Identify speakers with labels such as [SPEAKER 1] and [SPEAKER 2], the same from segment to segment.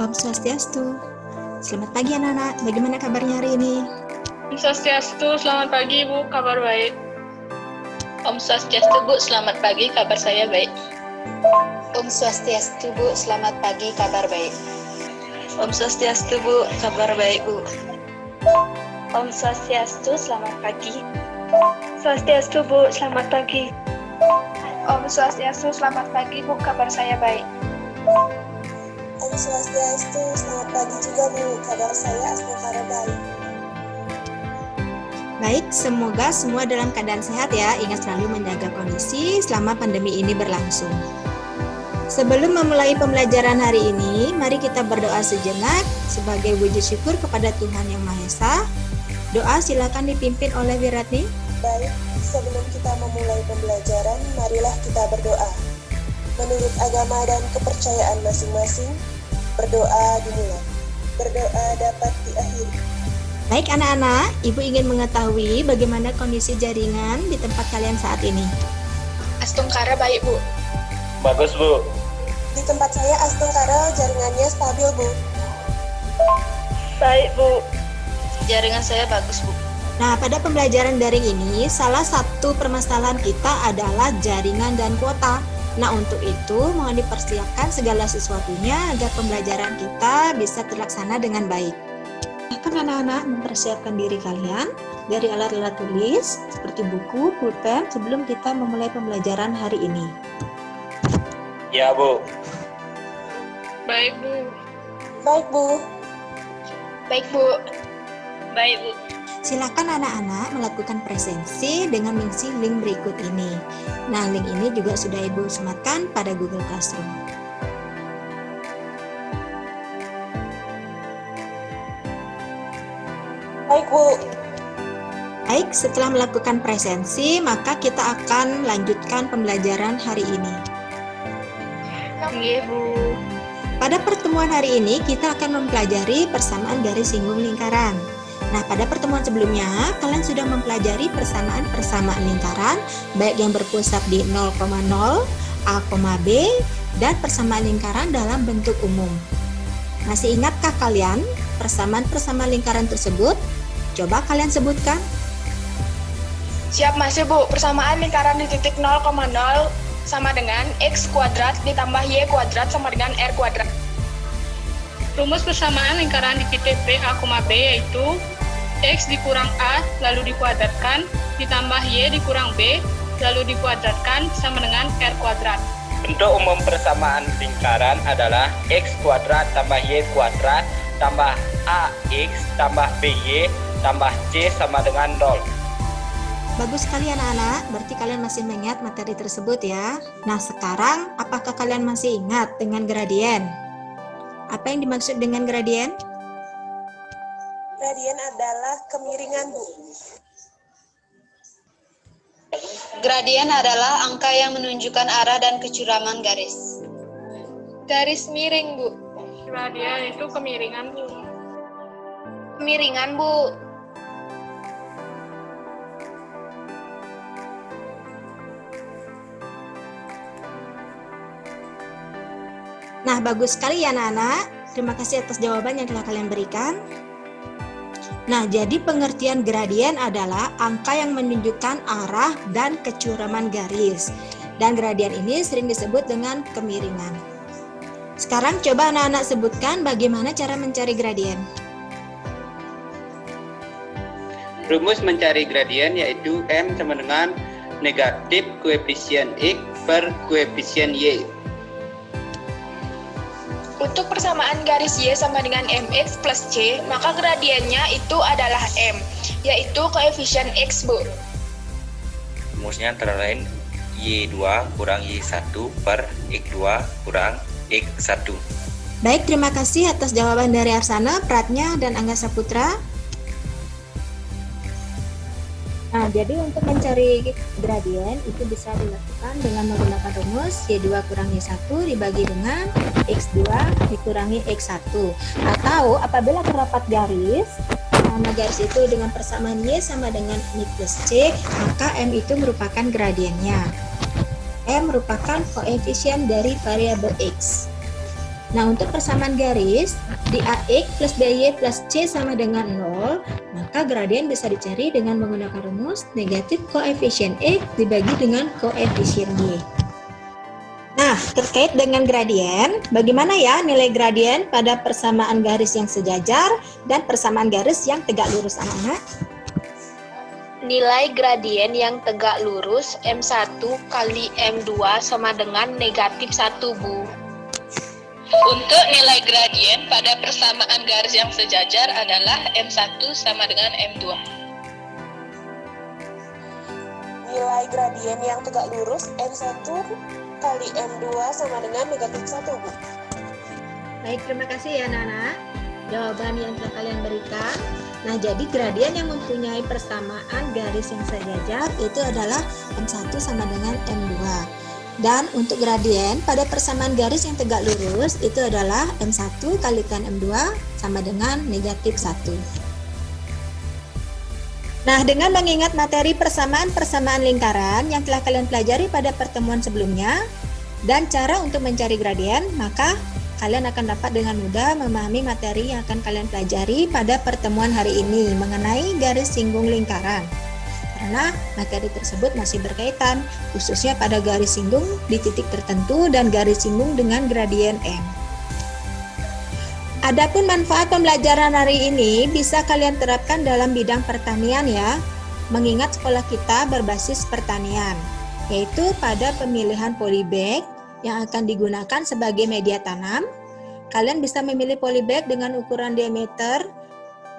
[SPEAKER 1] Om Swastiastu. Selamat pagi anak-anak, bagaimana kabarnya hari ini?
[SPEAKER 2] Om Swastiastu, selamat pagi Bu, kabar baik.
[SPEAKER 3] Om Swastiastu Bu, selamat pagi, kabar saya baik.
[SPEAKER 4] Om Swastiastu Bu, selamat pagi, kabar baik.
[SPEAKER 3] Om Swastiastu Bu, kabar baik Bu.
[SPEAKER 5] Om Swastiastu, selamat pagi. Swastiastu Bu, selamat pagi.
[SPEAKER 6] Om Swastiastu, selamat pagi Bu, kabar saya baik.
[SPEAKER 7] Om Swastiastu, selamat pagi juga Bu, kabar saya kabar baik.
[SPEAKER 1] Baik, semoga semua dalam keadaan sehat ya. Ingat selalu menjaga kondisi selama pandemi ini berlangsung. Sebelum memulai pembelajaran hari ini, mari kita berdoa sejenak sebagai wujud syukur kepada Tuhan Yang Maha Esa. Doa silakan dipimpin oleh Wiratni.
[SPEAKER 7] Baik, sebelum kita memulai pembelajaran, marilah kita berdoa. Menurut agama dan kepercayaan masing-masing, berdoa dimulai. Berdoa dapat diakhiri.
[SPEAKER 1] Baik anak-anak, Ibu ingin mengetahui bagaimana kondisi jaringan di tempat kalian saat ini.
[SPEAKER 3] Astungkara baik Bu.
[SPEAKER 8] Bagus Bu.
[SPEAKER 7] Di tempat saya Astungkara jaringannya stabil Bu.
[SPEAKER 5] Baik Bu.
[SPEAKER 3] Jaringan saya bagus Bu.
[SPEAKER 1] Nah, pada pembelajaran daring ini, salah satu permasalahan kita adalah jaringan dan kuota. Nah, untuk itu mohon dipersiapkan segala sesuatunya agar pembelajaran kita bisa terlaksana dengan baik. Bahkan anak-anak mempersiapkan diri kalian dari alat-alat tulis seperti buku, pulpen sebelum kita memulai pembelajaran hari ini.
[SPEAKER 8] Ya Bu.
[SPEAKER 2] Baik Bu.
[SPEAKER 7] Baik Bu.
[SPEAKER 3] Baik Bu. Baik Bu.
[SPEAKER 1] Silakan anak-anak melakukan presensi dengan mengisi link berikut ini. Nah, link ini juga sudah Ibu sematkan pada Google Classroom.
[SPEAKER 7] Baik Bu.
[SPEAKER 1] Baik, setelah melakukan presensi, maka kita akan lanjutkan pembelajaran hari ini.
[SPEAKER 2] Iya Bu.
[SPEAKER 1] Pada pertemuan hari ini, kita akan mempelajari persamaan garis singgung lingkaran. Nah, pada pertemuan sebelumnya, kalian sudah mempelajari persamaan lingkaran, baik yang berpusat di 0,0, A, B, dan persamaan lingkaran dalam bentuk umum. Masih ingatkah kalian persamaan lingkaran tersebut? Coba kalian sebutkan.
[SPEAKER 6] Siap masih Bu, persamaan lingkaran di titik 0,0 sama dengan X kuadrat ditambah Y kuadrat sama dengan R kuadrat.
[SPEAKER 2] Rumus persamaan lingkaran di titik P, A, B yaitu X dikurang A lalu dikuadratkan ditambah Y dikurang B lalu dikuadratkan sama dengan R kuadrat.
[SPEAKER 8] Bentuk umum persamaan lingkaran adalah X kuadrat tambah Y kuadrat tambah AX tambah BY tambah C sama dengan 0.
[SPEAKER 1] Bagus sekali anak-anak, berarti kalian masih mengingat materi tersebut ya. Nah, sekarang apakah kalian masih ingat dengan gradien? Apa yang dimaksud dengan gradien?
[SPEAKER 7] Gradien adalah kemiringan Bu.
[SPEAKER 3] Gradien adalah angka yang menunjukkan arah dan kecuraman garis.
[SPEAKER 6] Garis miring Bu.
[SPEAKER 2] Gradien itu kemiringan Bu.
[SPEAKER 6] Kemiringan Bu.
[SPEAKER 1] Nah, bagus sekali ya anak-anak. Terima kasih atas jawaban yang telah kalian berikan. Nah, jadi pengertian gradien adalah angka yang menunjukkan arah dan kecuraman garis. Dan gradien ini sering disebut dengan kemiringan. Sekarang coba anak-anak sebutkan bagaimana cara mencari gradien.
[SPEAKER 8] Rumus mencari gradien yaitu M sama dengan negatif koefisien X per koefisien Y.
[SPEAKER 6] Untuk persamaan garis Y sama dengan MX plus C, maka gradiennya itu adalah M, yaitu koefisien X Bu.
[SPEAKER 9] Rumusnya antara lain Y2 kurang Y1 per X2 kurang X1.
[SPEAKER 1] Baik, terima kasih atas jawaban dari Arsana, Pratnya, dan Angga Saputra. Nah, jadi untuk mencari gradien itu bisa dilakukan dengan menggunakan rumus Y2 kurang Y1 dibagi dengan X2 dikurangi X1. Atau apabila terdapat garis, nama garis itu dengan persamaan Y sama dengan M plus C, maka M itu merupakan gradiennya. M merupakan koefisien dari variabel X. Nah, untuk persamaan garis, di AX plus BY plus C sama dengan 0, maka gradien bisa dicari dengan menggunakan rumus negatif koefisien X dibagi dengan koefisien Y. Nah, terkait dengan gradien, bagaimana ya nilai gradien pada persamaan garis yang sejajar dan persamaan garis yang tegak lurus, anak-anak?
[SPEAKER 5] Nilai gradien yang tegak lurus M1 kali M2 sama dengan negatif 1, Bu.
[SPEAKER 2] Untuk nilai gradien pada persamaan garis yang sejajar adalah M1 sama dengan M2.
[SPEAKER 7] Nilai gradien yang tegak lurus M1 kali M2 sama dengan negatif 1, Bu.
[SPEAKER 1] Baik, terima kasih ya anak-anak jawaban yang telah kalian berikan. Nah, jadi gradien yang mempunyai persamaan garis yang sejajar itu adalah M1 sama dengan M2. Dan untuk gradien pada persamaan garis yang tegak lurus itu adalah M1 kalikan M2 sama dengan negatif 1. Nah, dengan mengingat materi persamaan-persamaan lingkaran yang telah kalian pelajari pada pertemuan sebelumnya dan cara untuk mencari gradien, maka kalian akan dapat dengan mudah memahami materi yang akan kalian pelajari pada pertemuan hari ini mengenai garis singgung lingkaran. Karena materi tersebut masih berkaitan, khususnya pada garis singgung di titik tertentu dan garis singgung dengan gradien M. Adapun manfaat pembelajaran hari ini bisa kalian terapkan dalam bidang pertanian ya, mengingat sekolah kita berbasis pertanian, yaitu pada pemilihan polybag yang akan digunakan sebagai media tanam. Kalian bisa memilih polybag dengan ukuran diameter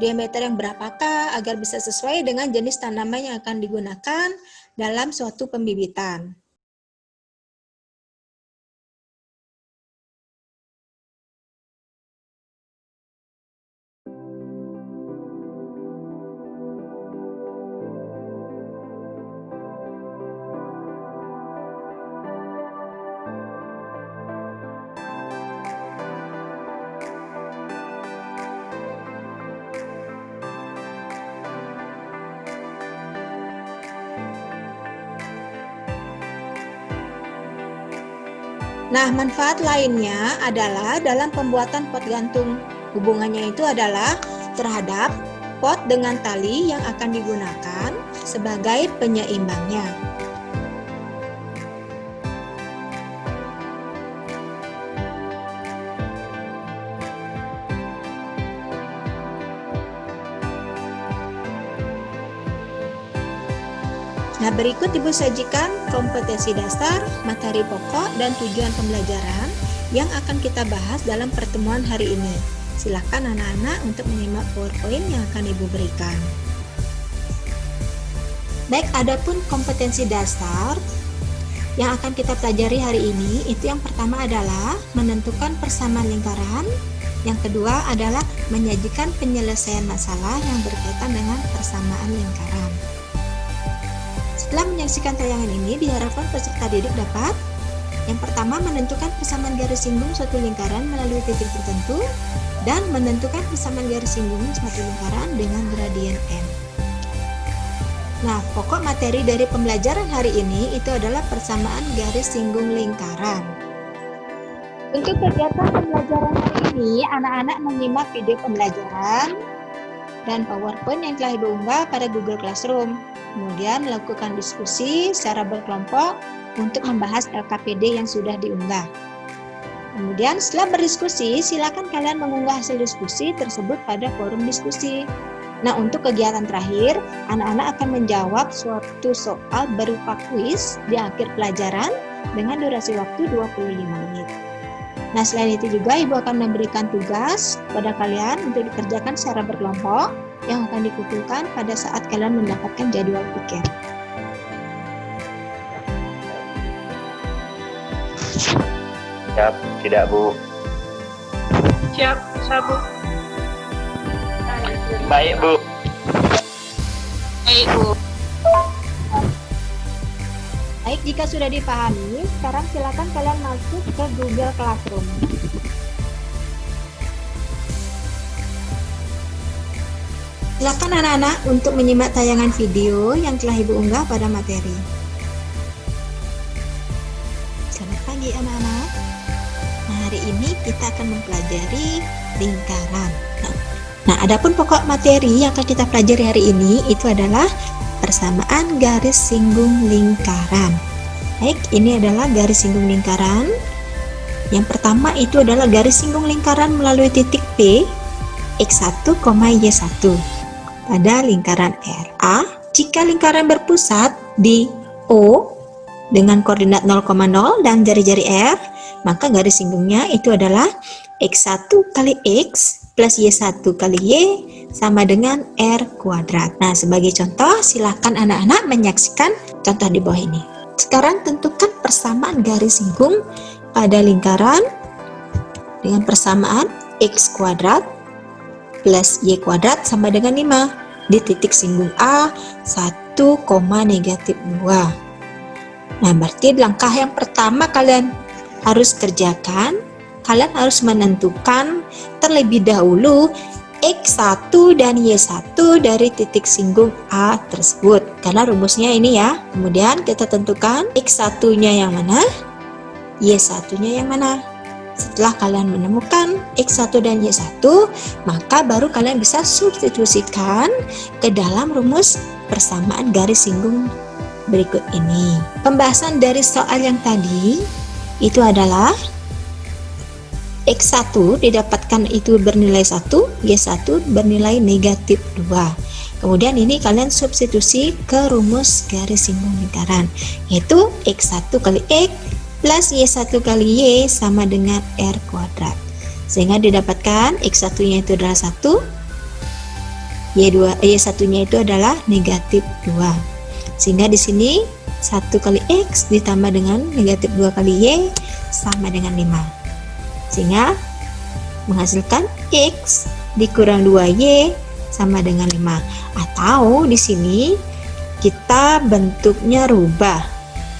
[SPEAKER 1] yang berapakah agar bisa sesuai dengan jenis tanaman yang akan digunakan dalam suatu pembibitan. Nah, manfaat lainnya adalah dalam pembuatan pot gantung. Hubungannya itu adalah terhadap pot dengan tali yang akan digunakan sebagai penyeimbangnya. Nah, berikut Ibu sajikan kompetensi dasar, materi pokok, dan tujuan pembelajaran yang akan kita bahas dalam pertemuan hari ini. Silakan anak-anak untuk menyimak PowerPoint yang akan Ibu berikan. Baik, adapun kompetensi dasar yang akan kita pelajari hari ini, itu yang pertama adalah menentukan persamaan lingkaran, yang kedua adalah menyajikan penyelesaian masalah yang berkaitan dengan persamaan lingkaran. Setelah menyaksikan tayangan ini, diharapkan peserta didik dapat yang pertama menentukan persamaan garis singgung suatu lingkaran melalui titik tertentu dan menentukan persamaan garis singgung suatu lingkaran dengan gradien M. Nah, pokok materi dari pembelajaran hari ini itu adalah persamaan garis singgung lingkaran. Untuk kegiatan pembelajaran hari ini, anak-anak menyimak video pembelajaran dan PowerPoint yang telah Ibu unggah pada Google Classroom. Kemudian lakukan diskusi secara berkelompok untuk membahas LKPD yang sudah diunggah. Kemudian setelah berdiskusi, silakan kalian mengunggah hasil diskusi tersebut pada forum diskusi. Nah, untuk kegiatan terakhir, anak-anak akan menjawab suatu soal berupa kuis di akhir pelajaran dengan durasi waktu 25 menit. Nah, selain itu juga Ibu akan memberikan tugas pada kalian untuk dikerjakan secara berkelompok yang akan dikumpulkan pada saat kalian mendapatkan jadwal pikir.
[SPEAKER 8] Siap, tidak Bu?
[SPEAKER 2] Siap, Bu.
[SPEAKER 8] Baik Bu.
[SPEAKER 2] Baik, Bu.
[SPEAKER 1] Baik, jika sudah dipahami, sekarang silakan kalian masuk ke Google Classroom. Silakan anak-anak untuk menyimak tayangan video yang telah Ibu unggah pada materi. Selamat pagi anak-anak. Nah, hari ini kita akan mempelajari lingkaran. Nah, adapun pokok materi yang akan kita pelajari hari ini itu adalah persamaan garis singgung lingkaran. Baik, ini adalah garis singgung lingkaran. Yang pertama itu adalah garis singgung lingkaran melalui titik P, X1, Y1 pada lingkaran R. A, jika lingkaran berpusat di O dengan koordinat 0,0 dan jari-jari R, maka garis singgungnya itu adalah X1 kali X plus Y1 kali Y sama dengan R kuadrat. Nah, sebagai contoh, silakan anak-anak menyaksikan contoh di bawah ini. Sekarang tentukan persamaan garis singgung pada lingkaran dengan persamaan X kuadrat plus Y kuadrat sama dengan 5 di titik singgung A 1, negatif 2. Nah, berarti langkah yang pertama kalian harus kerjakan, kalian harus menentukan terlebih dahulu X1 dan Y1 dari titik singgung A tersebut. Karena rumusnya ini ya. Kemudian kita tentukan X1-nya yang mana, Y1-nya yang mana. Setelah kalian menemukan X1 dan Y1, maka baru kalian bisa substitusikan ke dalam rumus persamaan garis singgung berikut ini. Pembahasan dari soal yang tadi itu adalah X1 didapatkan itu bernilai 1, Y1 bernilai negatif 2. Kemudian ini kalian substitusi ke rumus garis singgung lingkaran, yaitu X1 kali X plus Y1 kali Y sama dengan R kuadrat. Sehingga didapatkan X1-nya itu adalah 1, Y1-nya itu adalah negatif 2. Sehingga di sini 1 kali X ditambah dengan negatif 2 kali Y sama dengan 5. Sehingga menghasilkan X dikurang 2Y sama dengan 5. Atau di sini kita bentuknya rubah.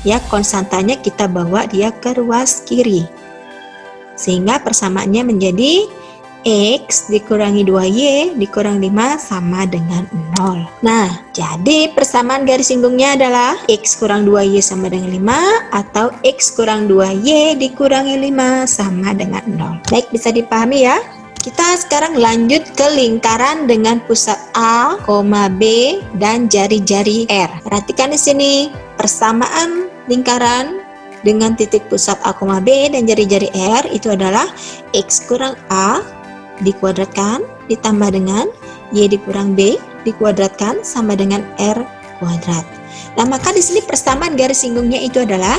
[SPEAKER 1] Ya, konstantanya kita bawa dia ke ruas kiri. Sehingga persamaannya menjadi X dikurangi 2Y dikurang 5 sama dengan 0. Nah, jadi persamaan garis singgungnya adalah X kurang 2Y sama dengan 5 atau X kurang 2Y dikurangi 5 sama dengan 0. Baik, bisa dipahami ya? Kita sekarang lanjut ke lingkaran dengan pusat A, B dan jari-jari R. Perhatikan di sini persamaan lingkaran dengan titik pusat A, B dan jari-jari R itu adalah X kurang A dikuadratkan ditambah dengan Y dikurang B dikuadratkan sama dengan R kuadrat. Nah, maka di sini persamaan garis singgungnya itu adalah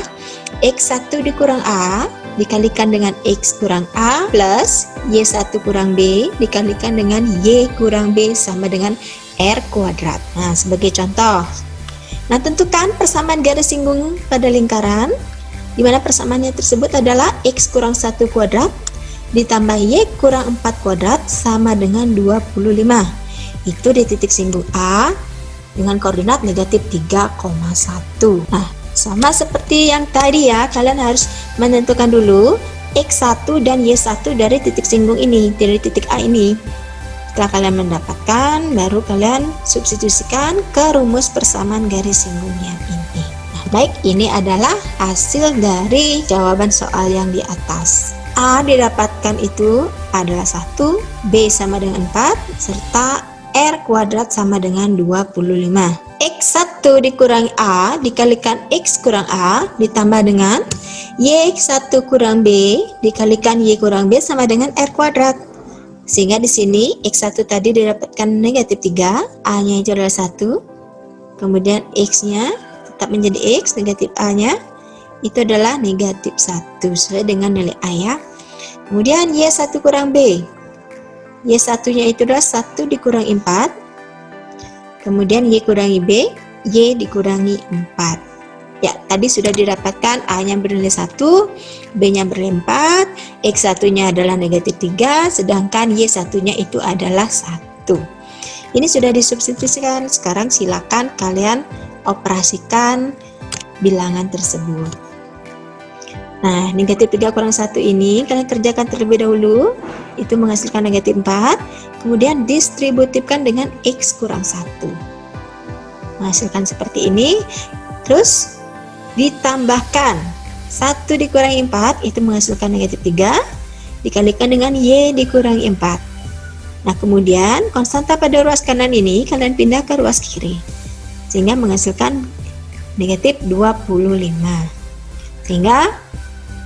[SPEAKER 1] X1 dikurang A dikalikan dengan X kurang A plus Y1 kurang B dikalikan dengan Y kurang B sama dengan R kuadrat. Nah, sebagai contoh. Nah, tentukan persamaan garis singgung pada lingkaran di mana persamaannya tersebut adalah X kurang 1 kuadrat ditambah Y kurang 4 kuadrat sama dengan 25. Itu di titik singgung A dengan koordinat negatif 3,1. Nah, sama seperti yang tadi ya, kalian harus menentukan dulu X1 dan Y1 dari titik singgung ini, dari titik A ini. Setelah kalian mendapatkan, baru kalian substitusikan ke rumus persamaan garis singgungnya ini. Nah, baik, ini adalah hasil dari jawaban soal yang di atas. A didapatkan itu adalah 1, B sama dengan 4, serta R kuadrat sama dengan 25. X1 dikurangi A dikalikan X kurang A ditambah dengan Y1 kurang B dikalikan Y kurang B sama dengan R kuadrat. Sehingga di sini X1 tadi didapatkan negatif 3, A-nya itu adalah 1, kemudian X-nya tetap menjadi X, negatif A-nya itu adalah negatif 1 sesuai dengan nilai A ya. Kemudian Y1 kurang B, Y1-nya itu adalah 1 dikurangi 4, kemudian Y kurangi B, Y dikurangi 4. Ya, tadi sudah didapatkan A-nya bernilai 1, B-nya bernilai 4, X1-nya adalah negatif 3, sedangkan Y1-nya itu adalah 1. Ini sudah disubstitusikan, sekarang silakan kalian operasikan bilangan tersebut. Nah, negatif 3 kurang 1 ini kalian kerjakan terlebih dahulu, itu menghasilkan negatif 4, kemudian distributifkan dengan X kurang 1. Menghasilkan seperti ini, terus ditambahkan 1 dikurangi 4, itu menghasilkan negatif 3, dikalikan dengan Y dikurangi 4. Nah, kemudian konstanta pada ruas kanan ini kalian pindah ke ruas kiri, sehingga menghasilkan negatif 25. Sehingga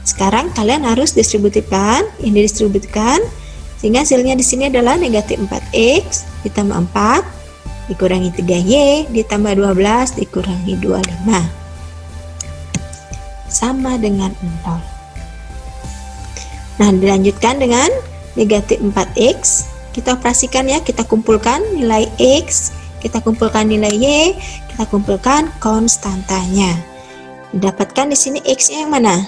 [SPEAKER 1] sekarang kalian harus distributifkan, ini distributifkan, sehingga hasilnya di sini adalah negatif 4x ditambah 4 dikurangi 3y ditambah 12 dikurangi 25 sama dengan 0. Nah, dilanjutkan dengan negatif 4x. Kita operasikan ya, kita kumpulkan nilai x, kita kumpulkan nilai y, kita kumpulkan konstantanya. Didapatkan di sini x-nya yang mana?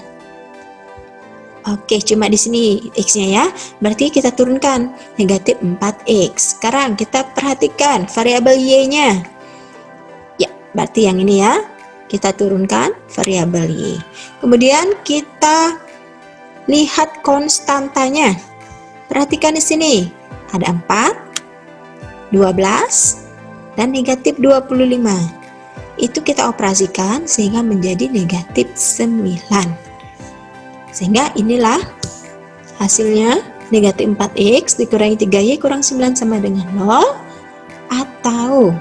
[SPEAKER 1] Oke, cuma di sini x-nya ya. Berarti kita turunkan negatif 4x. Sekarang kita perhatikan variabel y-nya. Ya, berarti yang ini ya. Kita turunkan variabel y. Kemudian kita lihat konstantanya. Perhatikan di sini. Ada 4, 12, dan negatif 25. Itu kita operasikan sehingga menjadi negatif 9. Sehingga inilah hasilnya negatif 4x dikurangi 3y kurang 9 sama dengan 0, atau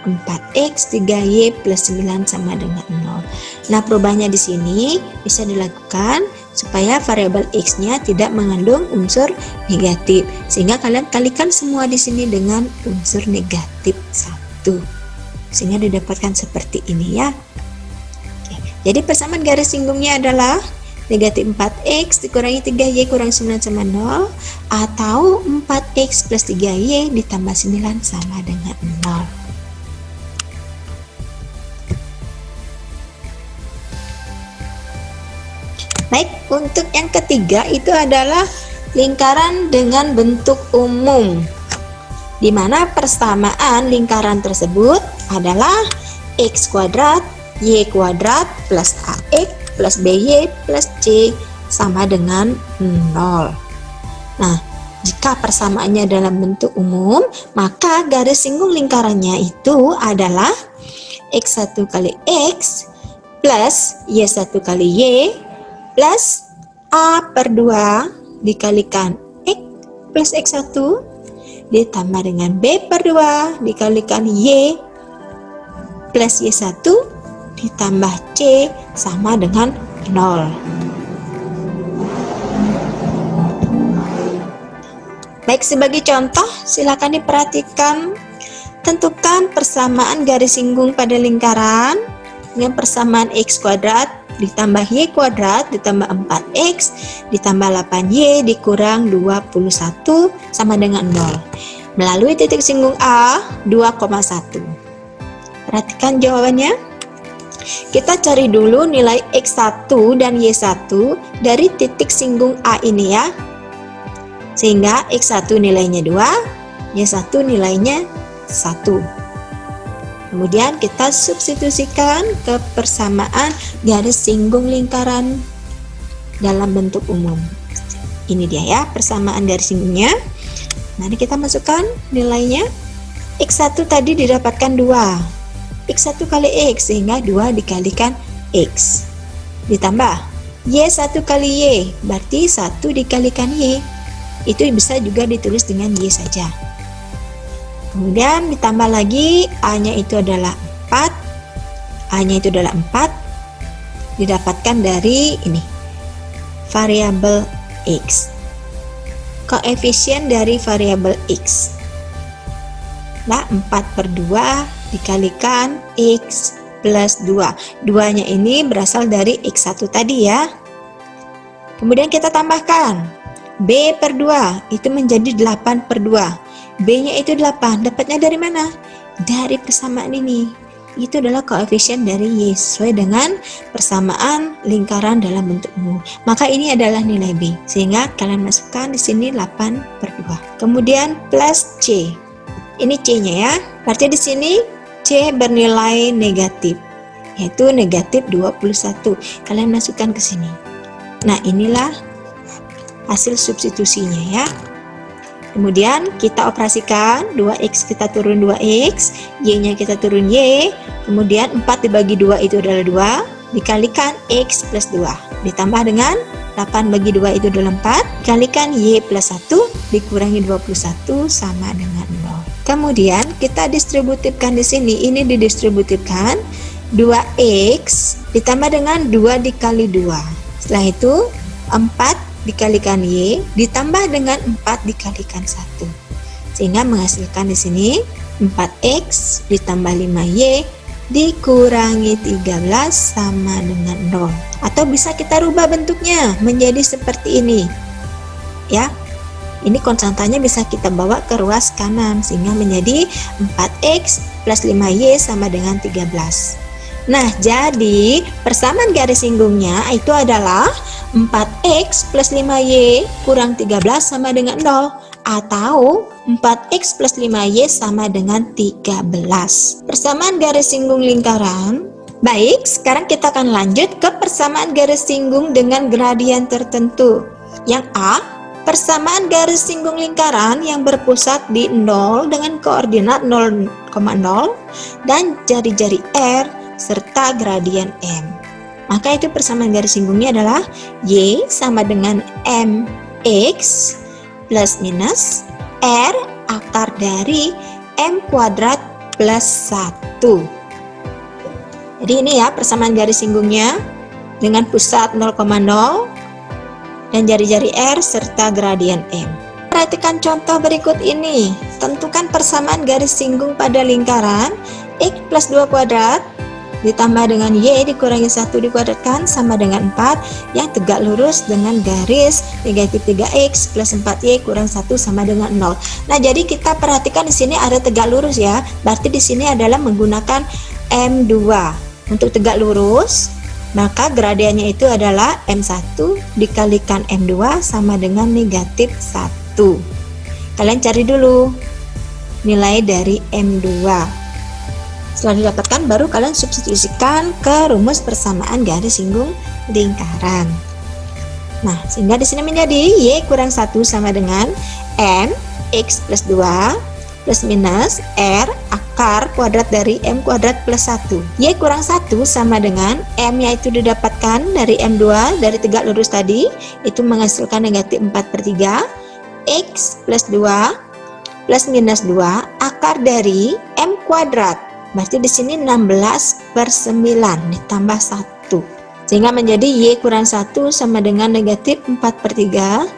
[SPEAKER 1] 4x 3y plus 9 sama dengan 0. Nah, perubahannya di sini bisa dilakukan supaya variabel x-nya tidak mengandung unsur negatif, sehingga kalian kalikan semua di sini dengan unsur negatif 1, sehingga didapatkan seperti ini ya. Oke, jadi persamaan garis singgungnya adalah negatif 4x dikurangi 3y kurang 9 sama 0, atau 4x plus 3y ditambah 9 sama dengan 0. Baik, untuk yang ketiga itu adalah lingkaran dengan bentuk umum, di mana persamaan lingkaran tersebut adalah x kuadrat y kuadrat plus ax plus by plus c sama dengan 0. Nah, jika persamaannya dalam bentuk umum, maka garis singgung lingkarannya itu adalah x1 kali x plus y1 kali y plus a per 2 dikalikan x plus x1 ditambah dengan b per 2 dikalikan y plus y1 ditambah c sama dengan 0. Baik, sebagai contoh silakan diperhatikan, tentukan persamaan garis singgung pada lingkaran dengan persamaan x kuadrat ditambah y kuadrat ditambah 4x ditambah 8y dikurang 21 sama dengan 0 melalui titik singgung A 2,1. Perhatikan jawabannya. Kita cari dulu nilai x1 dan y1 dari titik singgung A ini ya. Sehingga x1 nilainya 2, y1 nilainya 1. Kemudian kita substitusikan ke persamaan garis singgung lingkaran dalam bentuk umum. Ini dia ya persamaan garis singgungnya. Mari kita masukkan nilainya. X1 tadi didapatkan 2. X1 kali X sehingga 2 dikalikan X. Ditambah Y1 kali Y berarti 1 dikalikan Y. Itu bisa juga ditulis dengan Y saja. Kemudian ditambah lagi A-nya itu adalah 4. A-nya itu adalah 4. Didapatkan dari ini. Variabel X. Koefisien dari variabel X. Nah, 4 per 2 dikalikan X plus 2. 2-nya ini berasal dari X1 tadi ya. Kemudian kita tambahkan. B per 2 itu menjadi 8 per 2. B-nya itu 8, dapatnya dari mana? Dari persamaan ini. Itu adalah koefisien dari Y sesuai dengan persamaan lingkaran dalam bentuk umum. Maka ini adalah nilai B. Sehingga kalian masukkan di sini 8 per 2. Kemudian plus C. Ini C-nya ya. Berarti di sini C bernilai negatif, yaitu negatif 21. Kalian masukkan ke sini. Nah, inilah hasil substitusinya ya. Kemudian kita operasikan 2x kita turun 2x, y-nya kita turun y, kemudian 4 dibagi 2 itu adalah 2, dikalikan x plus 2, ditambah dengan 8 bagi 2 itu adalah 4. Kalikan Y plus 1 dikurangi 21 sama dengan 0. Kemudian kita distributifkan di sini. Ini didistributifkan 2X ditambah dengan 2 dikali 2. Setelah itu 4 dikalikan Y ditambah dengan 4 dikalikan 1. Sehingga menghasilkan di sini 4X ditambah 5Y dikurangi 13 sama dengan 0. Atau bisa kita rubah bentuknya menjadi seperti ini. Ya. Ini konstantanya bisa kita bawa ke ruas kanan sehingga menjadi 4X plus 5Y sama dengan 13. Nah, jadi persamaan garis singgungnya itu adalah 4X plus 5Y kurang 13 sama dengan 0. Atau 4X plus 5Y sama dengan 13. Persamaan garis singgung lingkaran. Baik, sekarang kita akan lanjut ke persamaan garis singgung dengan gradien tertentu. Yang A, persamaan garis singgung lingkaran yang berpusat di 0 dengan koordinat 0,0 dan jari-jari R serta gradien M. Maka itu persamaan garis singgungnya adalah Y sama dengan MX plus minus R akar dari M kuadrat plus 1. Jadi ini ya persamaan garis singgungnya dengan pusat 0,0 dan jari-jari R serta gradien M. Perhatikan contoh berikut ini. Tentukan persamaan garis singgung pada lingkaran X plus 2 kuadrat ditambah dengan Y dikurangi 1 dikuadratkan sama dengan 4 yang tegak lurus dengan garis negatif 3X plus 4Y kurang 1 sama dengan 0. Nah, jadi kita perhatikan di sini ada tegak lurus ya. Berarti di sini adalah menggunakan M2. Untuk tegak lurus, maka gradiennya itu adalah M1 dikalikan M2 sama dengan negatif 1. Kalian cari dulu nilai dari M2. Setelah didapatkan, baru kalian substitusikan ke rumus persamaan garis singgung lingkaran. Nah, sehingga di sini menjadi Y kurang 1 sama dengan M X plus 2 plus minus R akar kuadrat dari M kuadrat plus 1. Y kurang 1 sama dengan M yaitu didapatkan dari M2 dari tegak lurus tadi, itu menghasilkan negatif 4/3 X plus 2 plus minus 2 akar dari M kuadrat. Berarti di sini 16/9 ditambah 1. Sehingga menjadi Y kurang 1 sama dengan negatif 4/3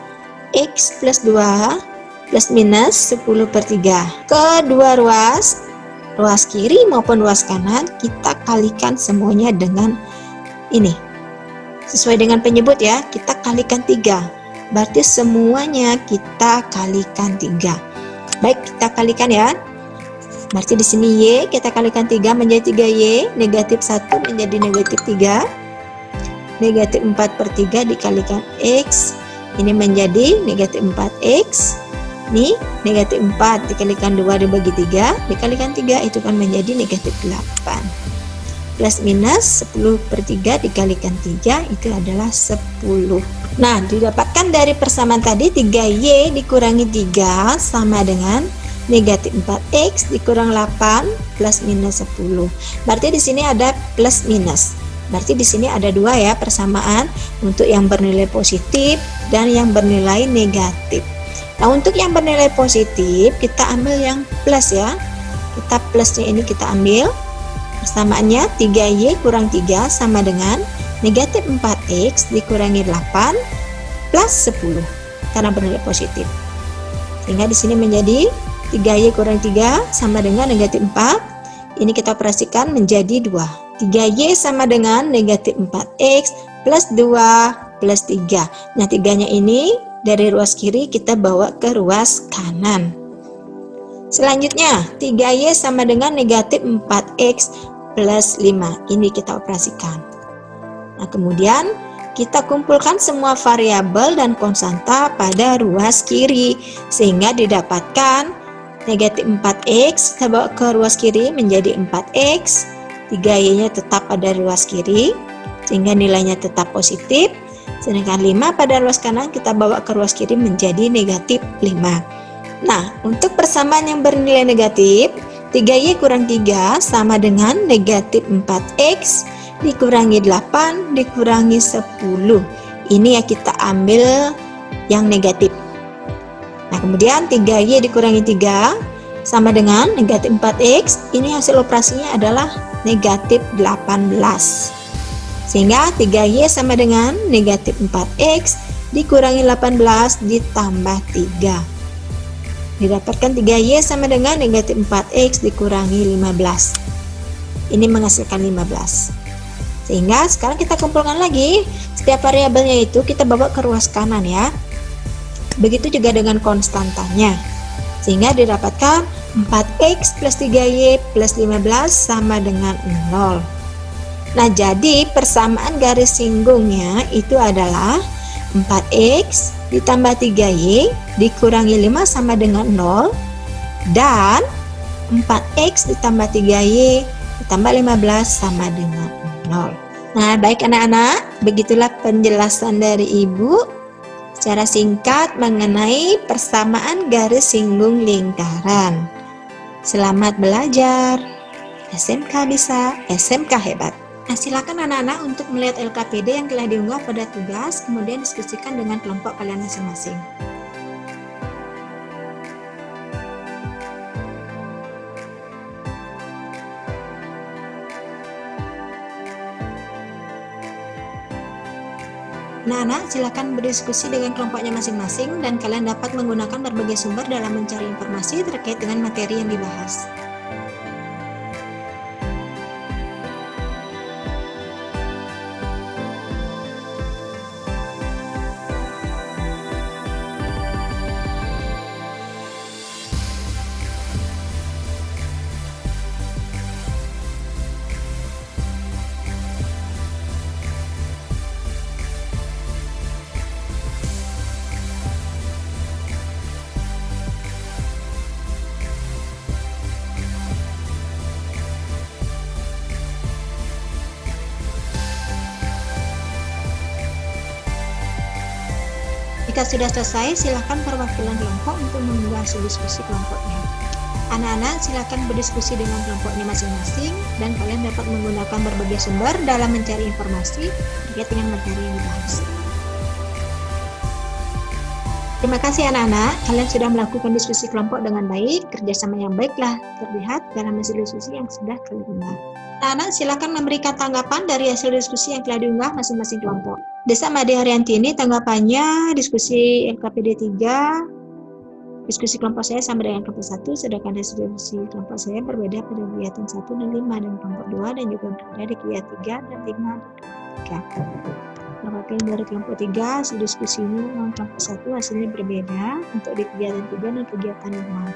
[SPEAKER 1] X plus 2 plus minus 10/3. Kedua ruas kiri maupun ruas kanan kita kalikan semuanya dengan ini. Sesuai dengan penyebut ya, kita kalikan 3. Berarti semuanya kita kalikan 3. Baik, kita kalikan ya. Berarti di sini Y kita kalikan 3 menjadi 3Y, negatif 1 menjadi negatif 3. Negatif 4/3 dikalikan X, ini menjadi negatif 4X. Ini negatif 4 dikalikan 2 dibagi 3, dikalikan 3 itu kan menjadi negatif 8. Plus minus 10/3 dikalikan 3 itu adalah 10. Nah, didapatkan dari persamaan tadi 3Y dikurangi 3 sama dengan negatif 4X dikurang 8 plus minus 10. Berarti di sini ada plus minus. Berarti di sini ada 2 ya persamaan untuk yang bernilai positif dan yang bernilai negatif. Nah, untuk yang bernilai positif kita ambil yang plus ya. Kita plusnya ini kita ambil. Persamaannya 3Y kurang 3 sama dengan negatif 4X dikurangi 8 plus 10 karena bernilai positif. Sehingga di sini menjadi 3Y kurang 3 sama dengan negatif 4. Ini kita operasikan menjadi 2. 3Y sama dengan negatif 4X plus 2 plus 3. Nah, 3-nya ini dari ruas kiri kita bawa ke ruas kanan. Selanjutnya 3Y sama dengan negatif 4X plus 5. Ini kita operasikan. Nah, kemudian kita kumpulkan semua variabel dan konstanta pada ruas kiri sehingga didapatkan negatif 4X kita bawa ke ruas kiri menjadi 4X. 3Y-nya tetap pada ruas kiri sehingga nilainya tetap positif. Sedangkan 5 pada ruas kanan kita bawa ke ruas kiri menjadi negatif 5. Nah, untuk persamaan yang bernilai negatif, 3Y kurang 3 sama dengan negatif 4X dikurangi 8 dikurangi 10. Ini ya kita ambil yang negatif. Nah, kemudian 3Y dikurangi 3 sama dengan negatif 4X. Ini hasil operasinya adalah negatif 18. Sehingga 3Y sama dengan negatif 4X dikurangi 18 ditambah 3. Didapatkan 3Y sama dengan negatif 4X dikurangi 15. Ini menghasilkan 15. Sehingga sekarang kita kumpulkan lagi. Setiap variabelnya itu kita bawa ke ruas kanan ya. Begitu juga dengan konstantanya. Sehingga didapatkan 4X plus 3Y plus 15 sama dengan 0. Nah, jadi persamaan garis singgungnya itu adalah 4X ditambah 3Y dikurangi 5 sama dengan 0 dan 4X ditambah 3Y ditambah 15 sama dengan 0. Nah, baik anak-anak, begitulah penjelasan dari Ibu secara singkat mengenai persamaan garis singgung lingkaran. Selamat belajar. SMK bisa, SMK hebat. Nah, silakan anak-anak untuk melihat LKPD yang telah diunggah pada tugas, kemudian diskusikan dengan kelompok kalian masing-masing. Anak-anak silakan berdiskusi dengan kelompoknya masing-masing dan kalian dapat menggunakan berbagai sumber dalam mencari informasi terkait dengan materi yang dibahas. Jika sudah selesai, silakan perwakilan kelompok untuk mengunggah hasil diskusi kelompoknya. Anak-anak silakan berdiskusi dengan kelompoknya masing-masing dan kalian dapat menggunakan berbagai sumber dalam mencari informasi terkait dengan materi yang dibahas. Terima kasih anak-anak, kalian sudah melakukan diskusi kelompok dengan baik, kerjasama yang baiklah terlihat dalam hasil diskusi yang sudah kalian unggah. Anak-anak silakan memberikan tanggapan dari hasil diskusi yang telah diunggah masing-masing kelompok. Desa Made Haryanti ini tanggapannya diskusi LKPD 3, diskusi kelompok saya sama dengan kelompok 1, sedangkan hasil diskusi kelompok saya berbeda pada kegiatan 1 dan 5 dan kelompok 2 dan juga berbeda di kegiatan 3 dan 5 dan 3. Perwakilan dari kelompok 3 hasil diskusinya dengan kelompok 1 hasilnya berbeda untuk di kegiatan 3 dan kegiatan 5.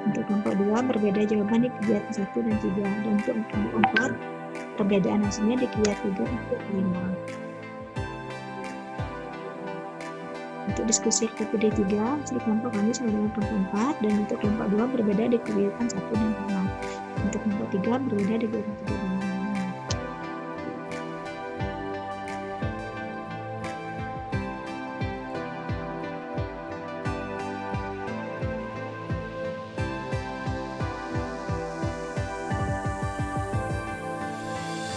[SPEAKER 1] Untuk kelompok 2 berbeda jawaban di kegiatan 1 dan 3 dan untuk kelompok 4 perbedaan hasilnya di kegiatan 3 untuk 5. Untuk diskusi LKPD 3, hasil kelompok kami sama dengan kelompok 4 dan untuk kelompok 2 berbeda di kegiatan 1 dan 5. Untuk kelompok 3 berbeda di kegiatan 3 dan 5.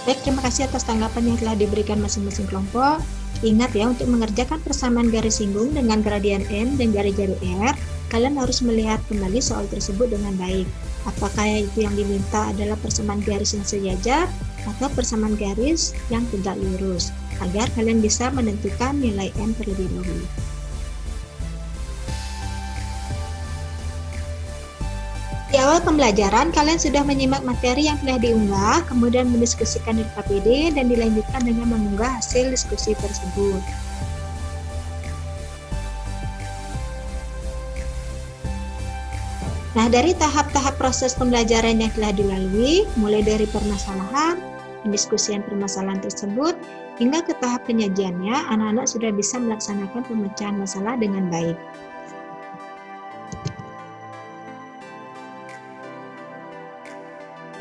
[SPEAKER 1] Baik, terima kasih atas tanggapan yang telah diberikan masing-masing kelompok. Ingat ya, untuk mengerjakan persamaan garis singgung dengan gradien M dan jari-jari R, kalian harus melihat kembali soal tersebut dengan baik. Apakah itu yang diminta adalah persamaan garis yang sejajar atau persamaan garis yang tegak lurus, agar kalian bisa menentukan nilai M terlebih dahulu. Di awal pembelajaran, kalian sudah menyimak materi yang telah diunggah, kemudian mendiskusikan LKPD, dan dilanjutkan dengan mengunggah hasil diskusi tersebut. Nah, dari tahap-tahap proses pembelajaran yang telah dilalui, mulai dari permasalahan, pendiskusian permasalahan tersebut, hingga ke tahap penyajiannya, anak-anak sudah bisa melaksanakan pemecahan masalah dengan baik.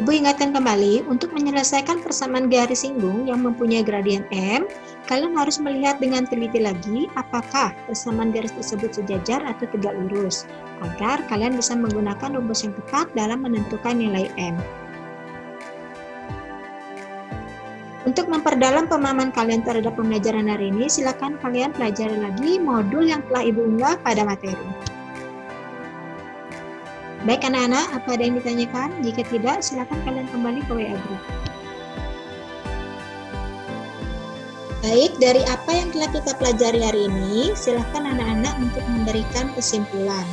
[SPEAKER 1] Ibu ingatkan kembali, untuk menyelesaikan persamaan garis singgung yang mempunyai gradien M, kalian harus melihat dengan teliti lagi apakah persamaan garis tersebut sejajar atau tegak lurus, agar kalian bisa menggunakan rumus yang tepat dalam menentukan nilai M. Untuk memperdalam pemahaman kalian terhadap pembelajaran hari ini, silakan kalian pelajari lagi modul yang telah Ibu unggah pada materi. Baik anak-anak, apa ada yang ditanyakan? Jika tidak, silakan kalian kembali ke WA Group. Baik, dari apa yang telah kita pelajari hari ini, silakan anak-anak untuk memberikan kesimpulan.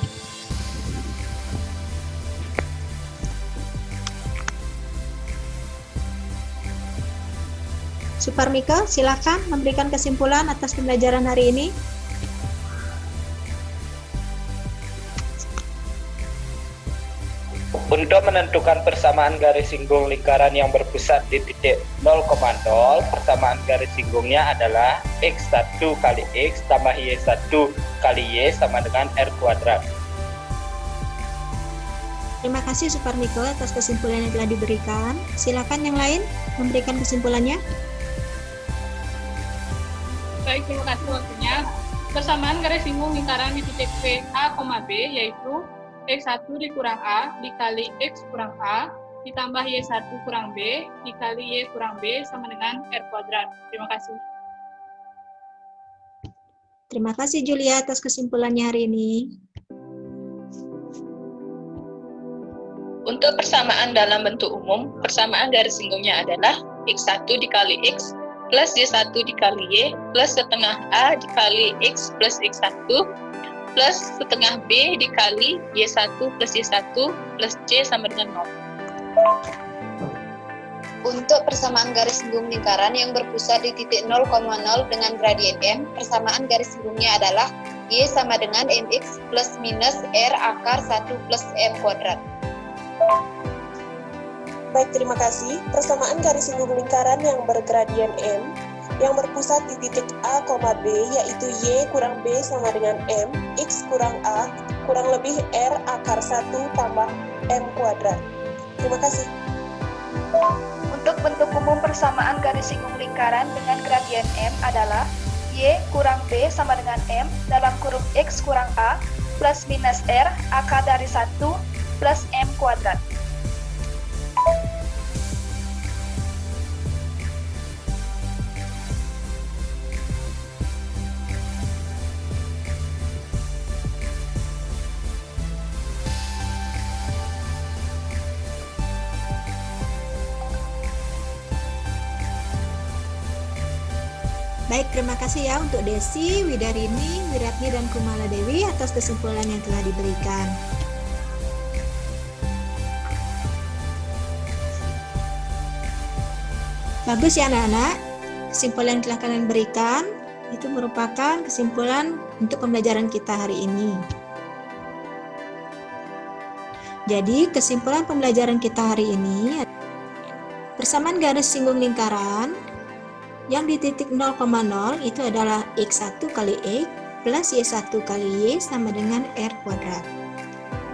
[SPEAKER 1] Suparmika, silakan memberikan kesimpulan atas pembelajaran hari ini.
[SPEAKER 8] Untuk menentukan persamaan garis singgung lingkaran yang berpusat di titik 0,0, persamaan garis singgungnya adalah X1 kali X tambah Y1 kali Y sama dengan R kuadrat.
[SPEAKER 1] Terima kasih Suparmiko atas kesimpulan yang telah diberikan. Silakan yang lain memberikan kesimpulannya.
[SPEAKER 2] Baik, terima kasih waktunya. Persamaan garis singgung lingkaran di titik P, A, B yaitu X1 dikurang A dikali X kurang A ditambah Y1 kurang B dikali Y kurang B sama dengan R kuadrat. Terima kasih.
[SPEAKER 1] Terima kasih Julia atas kesimpulannya hari ini.
[SPEAKER 5] Untuk persamaan dalam bentuk umum, persamaan garis singgungnya adalah X1 dikali X plus Y1 dikali Y plus setengah A dikali X plus X1 plus setengah B dikali Y1 plus Y1 plus C sama dengan 0.
[SPEAKER 3] Untuk persamaan garis singgung lingkaran yang berpusat di titik 0,0 dengan gradien M, persamaan garis singgungnya adalah Y sama dengan MX plus minus R akar 1 plus M kuadrat.
[SPEAKER 7] Baik, terima kasih. Persamaan garis singgung lingkaran yang bergradien M yang berpusat di titik A, B yaitu Y kurang B sama dengan M, X kurang A kurang lebih R akar 1 tambah M kuadrat. Terima kasih.
[SPEAKER 6] Untuk bentuk umum persamaan garis singgung lingkaran dengan gradien M adalah Y kurang B sama dengan M dalam kurung X kurang A plus minus R akar dari 1 plus M kuadrat.
[SPEAKER 1] Baik, terima kasih ya untuk Desi, Widarini, Wiratni, dan Kumala Dewi atas kesimpulan yang telah diberikan. Bagus ya anak-anak, kesimpulan yang telah kalian berikan itu merupakan kesimpulan untuk pembelajaran kita hari ini. Jadi kesimpulan pembelajaran kita hari ini, persamaan garis singgung lingkaran yang di titik 0,0 itu adalah X1 kali X plus Y1 kali Y sama dengan R kuadrat.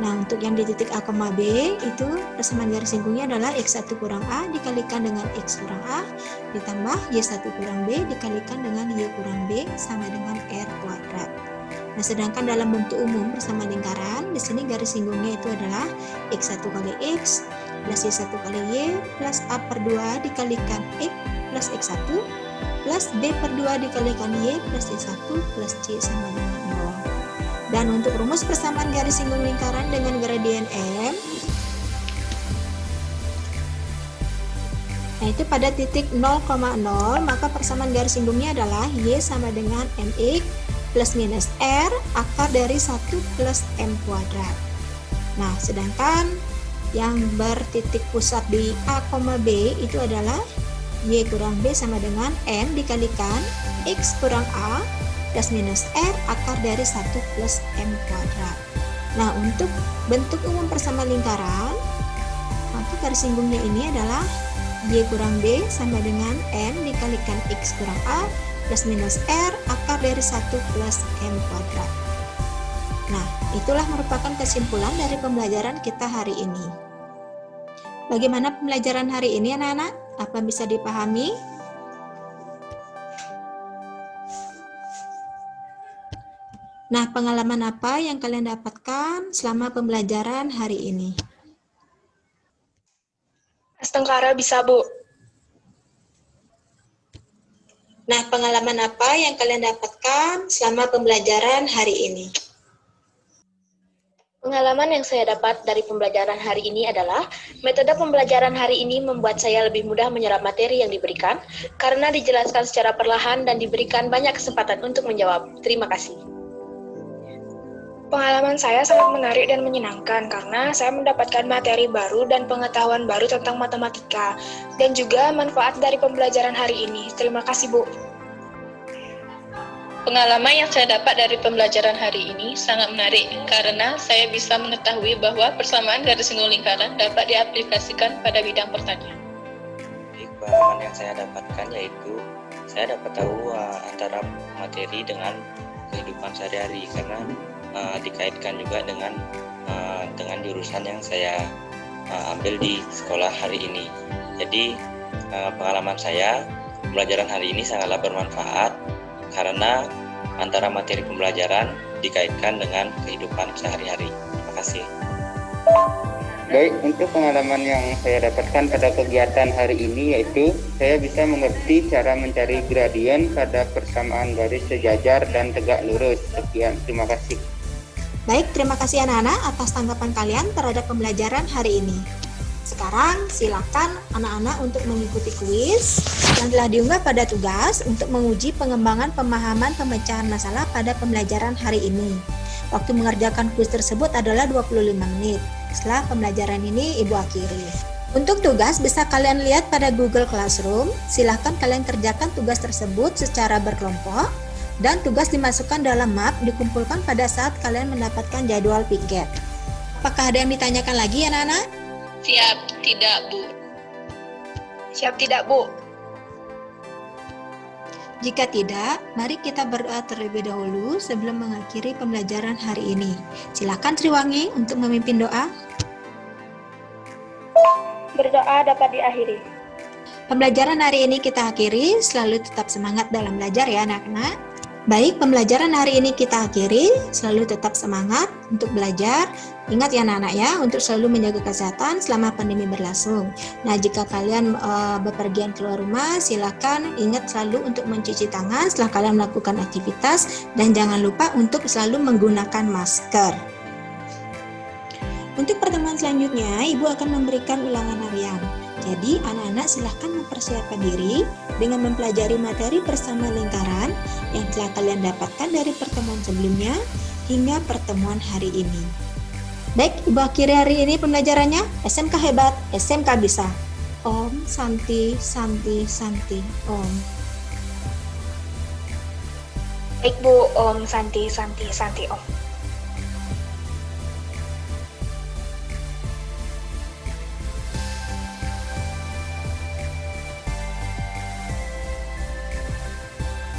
[SPEAKER 1] Nah, untuk yang di titik A, B itu persamaan garis singgungnya adalah X1 kurang A dikalikan dengan X kurang A ditambah Y1 kurang B dikalikan dengan Y kurang B sama dengan R kuadrat. Nah, sedangkan dalam bentuk umum persamaan lingkaran, di sini garis singgungnya itu adalah X1 kali X plus Y1 kali Y plus A per 2 dikalikan X plus X1 plus B per 2 dikalikan Y plus Y1 plus C sama dengan 0. Dan untuk rumus persamaan garis singgung lingkaran dengan gradien M, nah itu pada titik 0,0 maka persamaan garis singgungnya adalah Y sama dengan MX plus minus R akar dari 1 plus M kuadrat. Nah, sedangkan yang bertitik pusat di A, B itu adalah Y kurang B sama dengan M dikalikan X kurang A plus minus R akar dari 1 plus M kuadrat. Nah, untuk bentuk umum persamaan lingkaran, maka garis singgungnya ini adalah Y kurang B sama dengan M dikalikan X kurang A plus minus R akar dari 1 plus M kuadrat. Nah, itulah merupakan kesimpulan dari pembelajaran kita hari ini. Bagaimana pembelajaran hari ini anak-anak? Apa bisa dipahami? Nah, pengalaman apa yang kalian dapatkan selama pembelajaran hari ini?
[SPEAKER 6] Tengkara bisa, Bu.
[SPEAKER 1] Nah, pengalaman apa yang kalian dapatkan selama pembelajaran hari ini?
[SPEAKER 10] Pengalaman yang saya dapat dari pembelajaran hari ini adalah metode pembelajaran hari ini membuat saya lebih mudah menyerap materi yang diberikan karena dijelaskan secara perlahan dan diberikan banyak kesempatan untuk menjawab. Terima kasih.
[SPEAKER 6] Pengalaman saya sangat menarik dan menyenangkan karena saya mendapatkan materi baru dan pengetahuan baru tentang matematika dan juga manfaat dari pembelajaran hari ini. Terima kasih, Bu.
[SPEAKER 5] Pengalaman yang saya dapat dari pembelajaran hari ini sangat menarik karena saya bisa mengetahui bahwa persamaan garis singgung lingkaran dapat diaplikasikan pada bidang pertanian.
[SPEAKER 9] Pengalaman yang saya dapatkan yaitu saya dapat tahu antara materi dengan kehidupan sehari-hari karena dikaitkan juga dengan jurusan yang saya ambil di sekolah hari ini. Jadi pengalaman saya pembelajaran hari ini sangatlah bermanfaat karena antara materi pembelajaran dikaitkan dengan kehidupan sehari-hari. Terima kasih.
[SPEAKER 8] Baik, untuk pengalaman yang saya dapatkan pada kegiatan hari ini yaitu saya bisa mengerti cara mencari gradien pada persamaan garis sejajar dan tegak lurus. Sekian, terima kasih.
[SPEAKER 1] Baik, terima kasih anak-anak atas tanggapan kalian terhadap pembelajaran hari ini. Sekarang silakan anak-anak untuk mengikuti kuis yang telah diunggah pada tugas untuk menguji pengembangan pemahaman pemecahan masalah pada pembelajaran hari ini. Waktu mengerjakan kuis tersebut adalah 25 menit. Setelah pembelajaran ini Ibu akhiri. Untuk tugas bisa kalian lihat pada Google Classroom. Silakan kalian kerjakan tugas tersebut secara berkelompok dan tugas dimasukkan dalam map dikumpulkan pada saat kalian mendapatkan jadwal piket. Apakah ada yang ditanyakan lagi anak-anak?
[SPEAKER 5] Siap, tidak, Bu.
[SPEAKER 6] Siap tidak, Bu?
[SPEAKER 1] Jika tidak, mari kita berdoa terlebih dahulu sebelum mengakhiri pembelajaran hari ini. Silakan Triwangi untuk memimpin doa.
[SPEAKER 6] Berdoa dapat diakhiri.
[SPEAKER 1] Pembelajaran hari ini kita akhiri, selalu tetap semangat dalam belajar ya anak-anak. Baik, pembelajaran hari ini kita akhiri, selalu tetap semangat untuk belajar. Ingat ya anak-anak ya, untuk selalu menjaga kesehatan selama pandemi berlangsung. Nah, jika kalian bepergian keluar rumah, silakan ingat selalu untuk mencuci tangan setelah kalian melakukan aktivitas dan jangan lupa untuk selalu menggunakan masker. Untuk pertemuan selanjutnya, Ibu akan memberikan ulangan harian. Jadi, anak-anak silahkan mempersiapkan diri dengan mempelajari materi persamaan lingkaran yang telah kalian dapatkan dari pertemuan sebelumnya hingga pertemuan hari ini. Baik, Ibu akhiri hari ini pembelajarannya. SMK hebat, SMK bisa. Om Santi Santi Santi Om.
[SPEAKER 6] Baik, Bu. Om Santi Santi Santi Om.